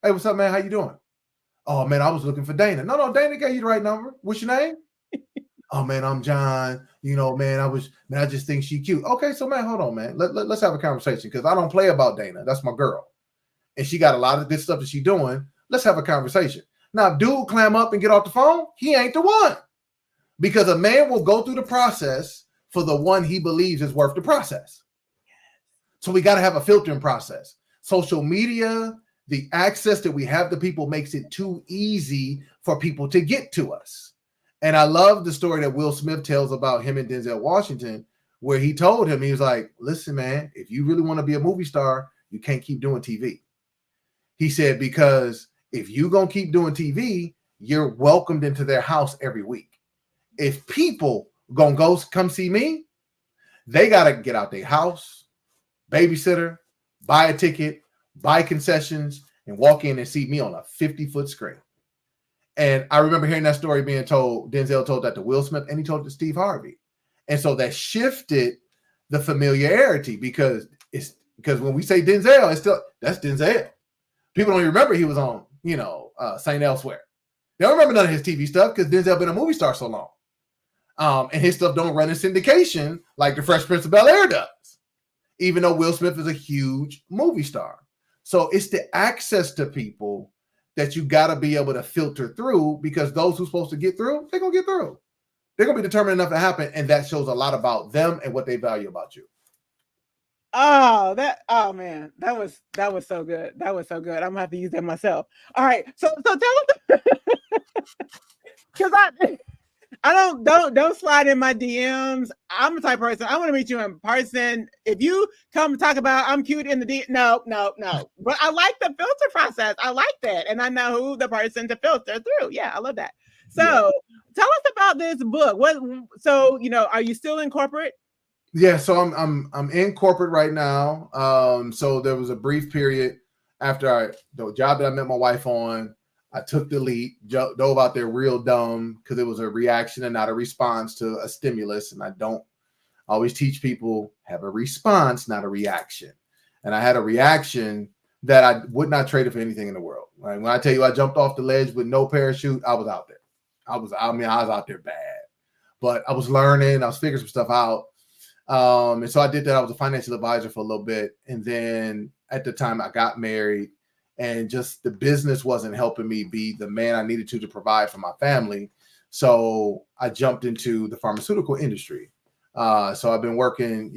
Hey, what's up, man? How you doing? Oh, man, I was looking for Dana. No, Dana gave you the right number. What's your name? Oh, man, I'm John. You know, man, I just think she cute. Okay, so, man, hold on, man. Let's have a conversation, because I don't play about Dana. That's my girl. And she got a lot of good stuff that she's doing. Let's have a conversation. Now, if dude clam up and get off the phone, he ain't the one. Because a man will go through the process for the one he believes is worth the process. So we got to have a filtering process. Social media, the access that we have to people makes it too easy for people to get to us. And I love the story that Will Smith tells about him and Denzel Washington, where he told him, he was like, listen, man, if you really want to be a movie star, you can't keep doing TV. He said, because if you're going to keep doing TV, you're welcomed into their house every week. If people going to come see me, they got to get out their house, babysitter, buy a ticket, buy concessions, and walk in and see me on a 50-foot screen. And I remember hearing that story being told. Denzel told that to Will Smith, and he told it to Steve Harvey. And so that shifted the familiarity, because when we say Denzel, that's Denzel. People don't even remember he was on, St. Elsewhere. They don't remember none of his TV stuff because Denzel been a movie star so long. And his stuff don't run in syndication like the Fresh Prince of Bel-Air does, even though Will Smith is a huge movie star. So it's the access to people that you got to be able to filter through, because those who's supposed to get through, they're going to get through. They're going to be determined enough to happen, and that shows a lot about them and what they value about you. Oh, man, that was so good. That was so good. I'm gonna have to use that myself. All right, so tell us, because I don't slide in my DMs. I'm the type of person, I want to meet you in person. If you come talk about I'm cute in the DM, no. But I like the filter process. I like that, and I know who the person to filter through. Yeah, I love that. So tell us about this book. So are you still in corporate? Yeah, so I'm in corporate right now. So there was a brief period after the job that I met my wife on. I took the leap, dove out there real dumb, because it was a reaction and not a response to a stimulus. And I don't always teach people, have a response, not a reaction. And I had a reaction that I would not trade it for anything in the world. Right? When I tell you I jumped off the ledge with no parachute, I was out there. I was out there bad, but I was learning. I was figuring some stuff out. And so I did that. I was a financial advisor for a little bit. And then at the time I got married, and just the business wasn't helping me be the man I needed to provide for my family. So I jumped into the pharmaceutical industry. So I've been working,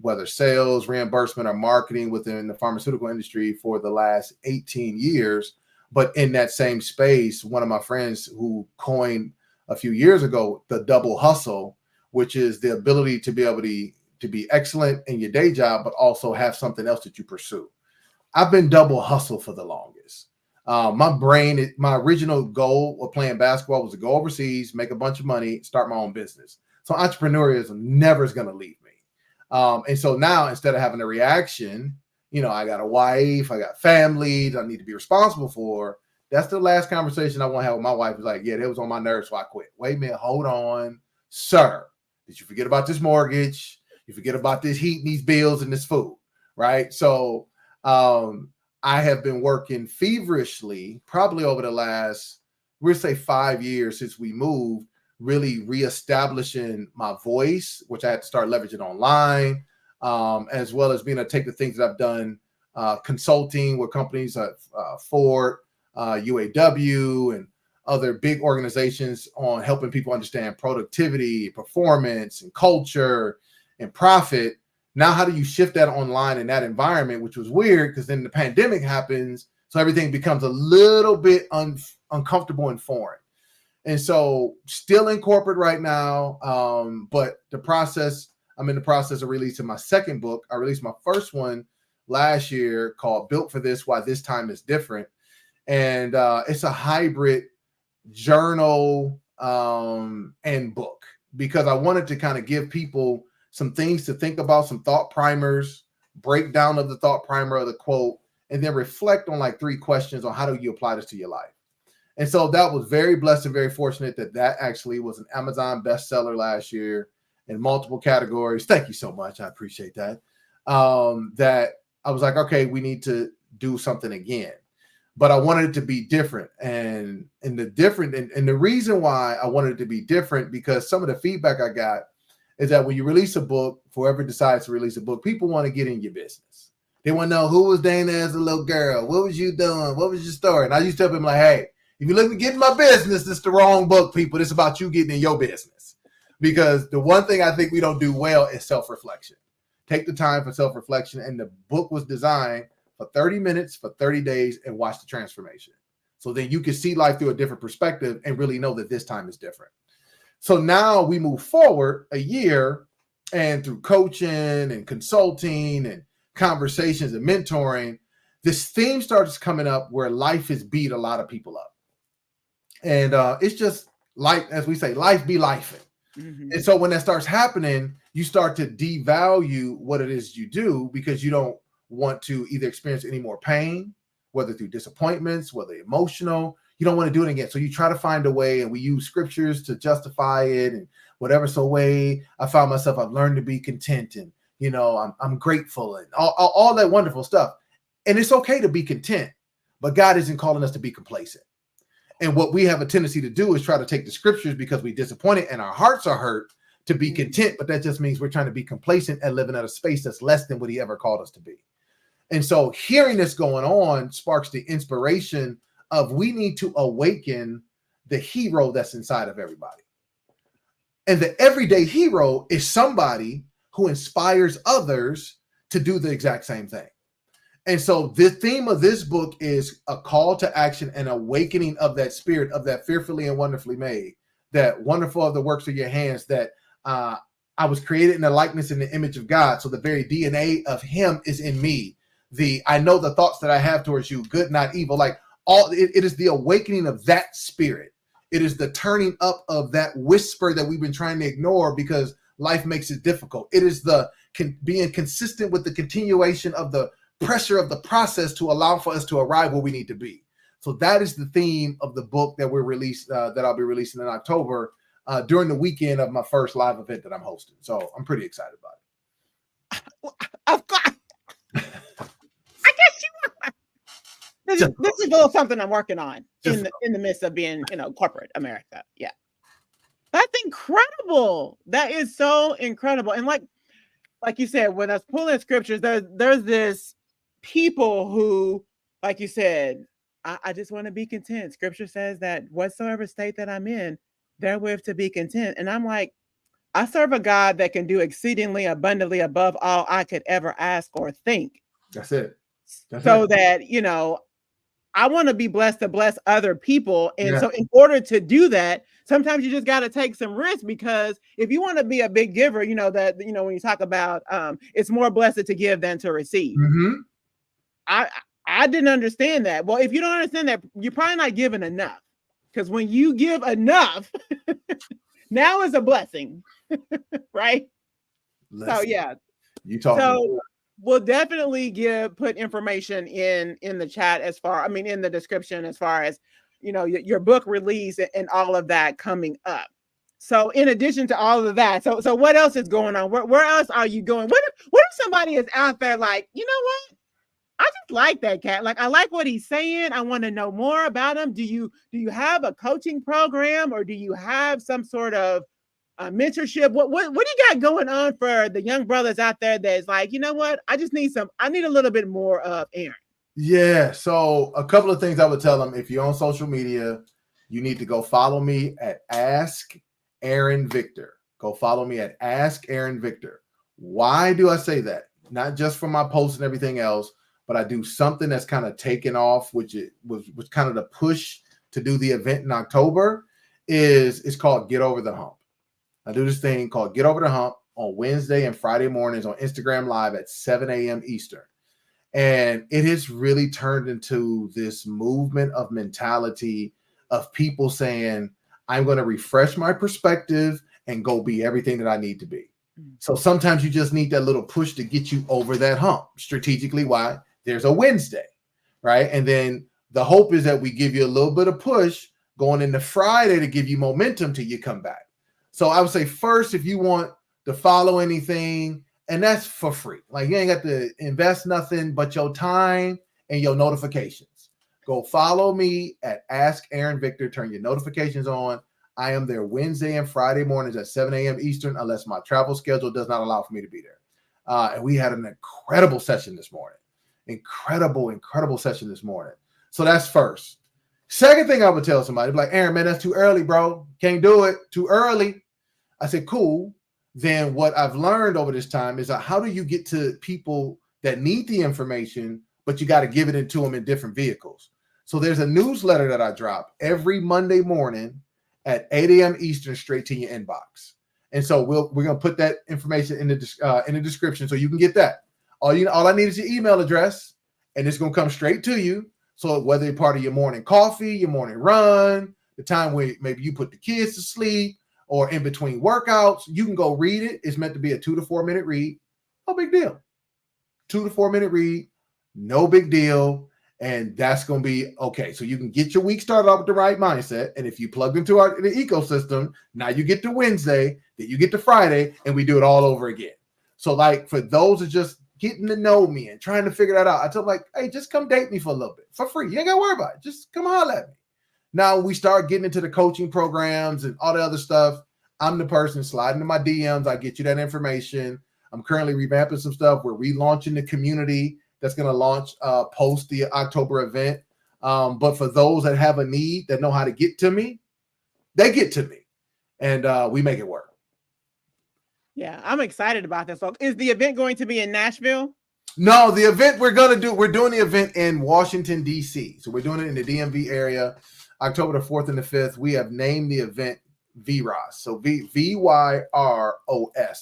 whether sales, reimbursement, or marketing within the pharmaceutical industry for the last 18 years. But in that same space, one of my friends who coined a few years ago the double hustle, which is the ability to be able to be excellent in your day job, but also have something else that you pursue. I've been double hustle for the longest. My original goal of playing basketball was to go overseas, make a bunch of money, start my own business. So entrepreneurialism never is going to leave me. And so now, instead of having a reaction, I got a wife, I got family that I need to be responsible for. That's the last conversation I want to have with my wife. Is like, yeah, that was on my nerves, so I quit. Wait a minute, hold on, sir. Did you forget about this mortgage? You forget about this heat and these bills and this food, right? So I have been working feverishly, probably over the last, we'll say 5 years since we moved, really reestablishing my voice, which I had to start leveraging online, as well as being able to take the things that I've done, consulting with companies like Ford, UAW, and other big organizations on helping people understand productivity, performance, and culture and profit. Now, how do you shift that online in that environment, which was weird because then the pandemic happens. So everything becomes a little bit uncomfortable and foreign. And so still in corporate right now. But I'm in the process of releasing my second book. I released my first one last year called Built for This, Why This Time is Different. And it's a hybrid journal and book, because I wanted to kind of give people some things to think about, some thought primers, breakdown of the thought primer of the quote, and then reflect on like 3 questions on how do you apply this to your life. And so that was very blessed and very fortunate that actually was an Amazon bestseller last year in multiple categories. Thank you so much. I appreciate that. That I was like, okay, we need to do something again. But I wanted it to be different. And the reason why I wanted it to be different, because some of the feedback I got is that when you release a book, whoever decides to release a book, people want to get in your business. They want to know, who was Dana as a little girl? What was you doing? What was your story? And I used to tell them, like, hey, if you look to get in my business, it's the wrong book, people. It's about you getting in your business. Because the one thing I think we don't do well is self-reflection. Take the time for self-reflection. And the book was designed for 30 minutes, for 30 days, and watch the transformation. So then you can see life through a different perspective and really know that this time is different. So now we move forward a year, and through coaching and consulting and conversations and mentoring, this theme starts coming up where life has beat a lot of people up. And it's just like, as we say, life be life. Mm-hmm. And so when that starts happening, you start to devalue what it is you do, because you don't want to either experience any more pain, whether through disappointments, whether emotional. You don't want to do it again. So you try to find a way, and we use scriptures to justify it and whatever. So way I found myself, I've learned to be content, and, you know, I'm grateful, and all that wonderful stuff. And it's okay to be content, but God isn't calling us to be complacent. And what we have a tendency to do is try to take the scriptures, because we're disappointed and our hearts are hurt, to be content. But that just means we're trying to be complacent and living at a space that's less than what he ever called us to be. And so hearing this going on sparks the inspiration of, we need to awaken the hero that's inside of everybody. And the everyday hero is somebody who inspires others to do the exact same thing. And so the theme of this book is a call to action and awakening of that spirit, of that fearfully and wonderfully made, that wonderful of the works of your hands, that I was created in the likeness and the image of God. So the very DNA of him is in me. I know the thoughts that I have towards you, good, not evil. Like it is the awakening of that spirit. It is the turning up of that whisper that we've been trying to ignore because life makes it difficult. It is the being consistent with the continuation of the pressure of the process to allow for us to arrive where we need to be. So that is the theme of the book that that I'll be releasing in October during the weekend of my first live event that I'm hosting. So I'm pretty excited about it. Of course. I guess you are. This is a little something I'm working on in the midst of being, corporate America. Yeah. That's incredible. That is so incredible. And like you said, when I was pulling scriptures, there's this people who, like you said, I just want to be content. Scripture says that whatsoever state that I'm in, therewith to be content. And I'm like, I serve a God that can do exceedingly abundantly above all I could ever ask or think. That's it. That, I want to be blessed to bless other people. And so in order to do that, sometimes you just got to take some risk, because if you want to be a big giver, when you talk about it's more blessed to give than to receive. Mm-hmm. I didn't understand that. Well, if you don't understand that, you're probably not giving enough, because when you give enough, now is a blessing, right? Listen, so yeah, you talking. So we'll definitely put information in the chat in the description, as far as, your book release and all of that coming up. So in addition to all of that, so what else is going on? Where else are you going? What if somebody is out there like, you know what? I just like that cat. Like, I like what he's saying. I want to know more about him. Do you have a coaching program, or do you have some sort of mentorship? What do you got going on for the young brothers out there that's like, you know what? I need a little bit more of Aaron. Yeah. So a couple of things I would tell them: if you're on social media, you need to go follow me at Ask Aaron Victor. Go follow me at Ask Aaron Victor. Why do I say that? Not just for my posts and everything else, but I do something that's kind of taken off, which was kind of the push to do the event in October. It's called Get Over the Hump. I do this thing called Get Over the Hump on Wednesday and Friday mornings on Instagram Live at 7 a.m. Eastern. And it has really turned into this movement of mentality of people saying, I'm going to refresh my perspective and go be everything that I need to be. So sometimes you just need that little push to get you over that hump. Strategically, why? There's a Wednesday, right? And then the hope is that we give you a little bit of push going into Friday to give you momentum till you come back. So I would say first, if you want to follow anything, and that's for free. Like you ain't got to invest nothing but your time and your notifications. Go follow me at Ask Aaron Victor. Turn your notifications on. I am there Wednesday and Friday mornings at 7 a.m. Eastern, unless my travel schedule does not allow for me to be there. And we had an incredible session this morning. Incredible session this morning. So that's first. Second thing I would tell somebody, like, Aaron, man, that's too early, bro. Can't do it. Too early. I said, cool. Then what I've learned over this time is how do you get to people that need the information, but you got to give it into them in different vehicles. So there's a newsletter that I drop every Monday morning at 8 a.m. Eastern, straight to your inbox. And so we're gonna put that information in the description so you can get that. All I need is your email address, and it's gonna come straight to you. So whether you're part of your morning coffee, your morning run, the time where maybe you put the kids to sleep, or in between workouts, you can go read it. It's meant to be a 2 to 4 minute read. No big deal. 2 to 4 minute read, no big deal. And that's going to be okay. So you can get your week started off with the right mindset. And if you plug into the ecosystem, now you get to Wednesday, then you get to Friday, and we do it all over again. So like for those that just getting to know me and trying to figure that out, I tell them like, hey, just come date me for a little bit for free. You ain't got to worry about it. Just come holler at me. Now we start getting into the coaching programs and all the other stuff. I'm the person sliding to my DMs. I get you that information. I'm currently revamping some stuff. We're relaunching the community that's going to launch post the October event. But for those that have a need, that know how to get to me, they get to me, and we make it work. Yeah, I'm excited about this. So is the event going to be in Nashville? No, the event we're doing the event in Washington, D.C. So we're doing it in the DMV area, October the 4th and the 5th. We have named the event VYROS. So VYROS.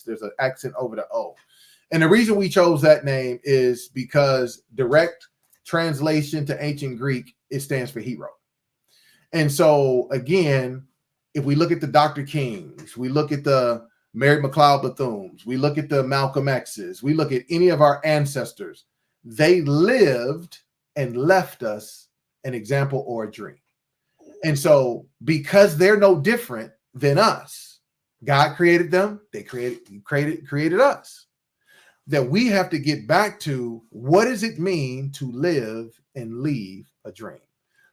There's an accent over the O. And the reason we chose that name is because direct translation to ancient Greek, it stands for hero. And so, again, if we look at the Dr. Kings, we look at the Mary McLeod Bethunes, we look at the Malcolm X's, we look at any of our ancestors, they lived and left us an example or a dream. And so because they're no different than us, God created them, they created us. That we have to get back to what does it mean to live and leave a dream.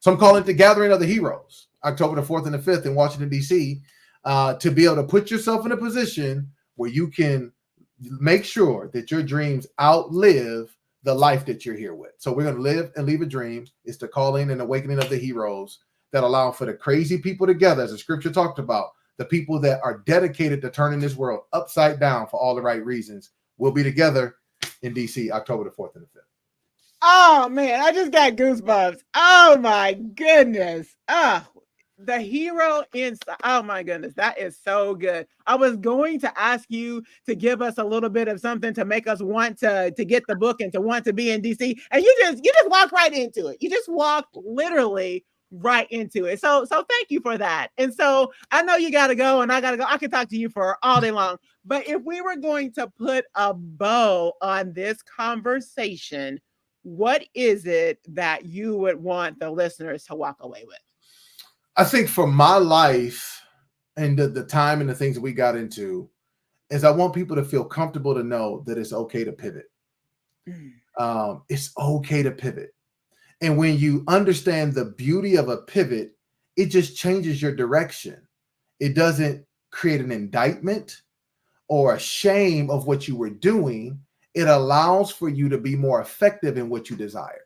So I'm calling it the Gathering of the Heroes, October the 4th and the 5th in Washington, D.C., to be able to put yourself in a position where you can make sure that your dreams outlive the life that you're here with. So we're going to live and leave a dream. It's the calling and awakening of the heroes that allow for the crazy people together, as the scripture talked about, the people that are dedicated to turning this world upside down for all the right reasons. We'll be together in D.C. October the 4th and the 5th. Oh, man, I just got goosebumps. Oh, my goodness. The hero inside. Oh, my goodness. That is so good. I was going to ask you to give us a little bit of something to make us want to get the book and to want to be in D.C. And you just walked right into it. You just walked literally right into it. So thank you for that. And so I know you got to go and I got to go. I could talk to you for all day long. But if we were going to put a bow on this conversation, what is it that you would want the listeners to walk away with? I think for my life and the time and the things that we got into is I want people to feel comfortable to know that it's okay to pivot. It's okay to pivot. And when you understand the beauty of a pivot, it just changes your direction. It doesn't create an indictment or a shame of what you were doing. It allows for you to be more effective in what you desire.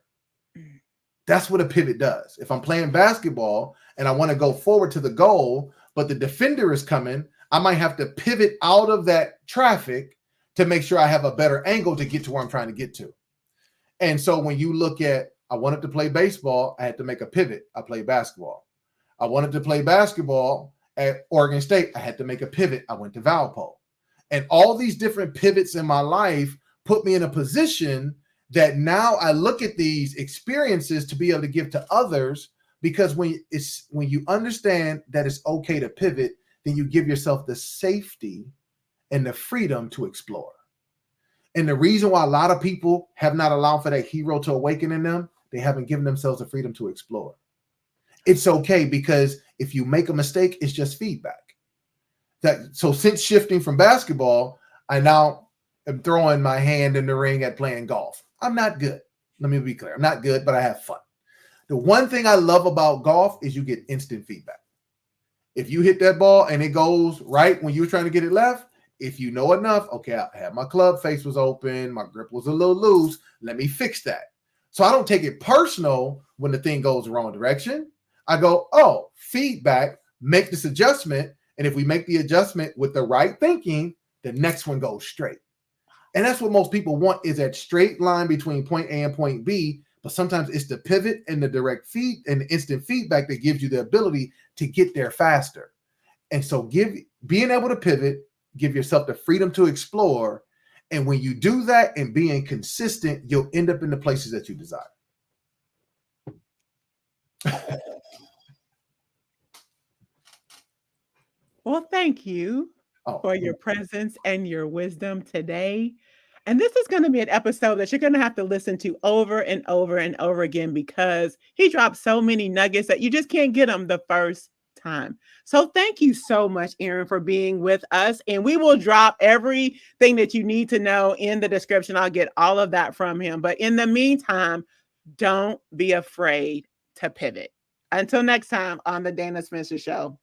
That's what a pivot does. If I'm playing basketball and I want to go forward to the goal, but the defender is coming, I might have to pivot out of that traffic to make sure I have a better angle to get to where I'm trying to get to. And so when you look at, I wanted to play baseball, I had to make a pivot. I played basketball. I wanted to play basketball at Oregon State. I had to make a pivot. I went to Valpo. And all these different pivots in my life put me in a position that now I look at these experiences to be able to give to others, because when you understand that it's okay to pivot, then you give yourself the safety and the freedom to explore. And the reason why a lot of people have not allowed for that hero to awaken in them, they haven't given themselves the freedom to explore. It's okay, because if you make a mistake, it's just feedback. So since shifting from basketball, I now am throwing my hand in the ring at playing golf. I'm not good. Let me be clear. I'm not good, but I have fun. The one thing I love about golf is you get instant feedback. If you hit that ball and it goes right when you were trying to get it left, if you know enough, okay, I had my club face was open, my grip was a little loose, let me fix that. So I don't take it personal when the thing goes the wrong direction. I go, oh, feedback, make this adjustment. And if we make the adjustment with the right thinking, the next one goes straight. And that's what most people want, is that straight line between point A and point B. But sometimes it's the pivot and the direct feed and the instant feedback that gives you the ability to get there faster. And so being able to pivot, give yourself the freedom to explore. And when you do that and being consistent, you'll end up in the places that you desire. Well, thank you for your presence and your wisdom today. And this is going to be an episode that you're going to have to listen to over and over and over again, because he dropped so many nuggets that you just can't get them the first time. So thank you so much, Aaron, for being with us. And we will drop everything that you need to know in the description. I'll get all of that from him. But in the meantime, don't be afraid to pivot. Until next time on the Dana Spencer Show.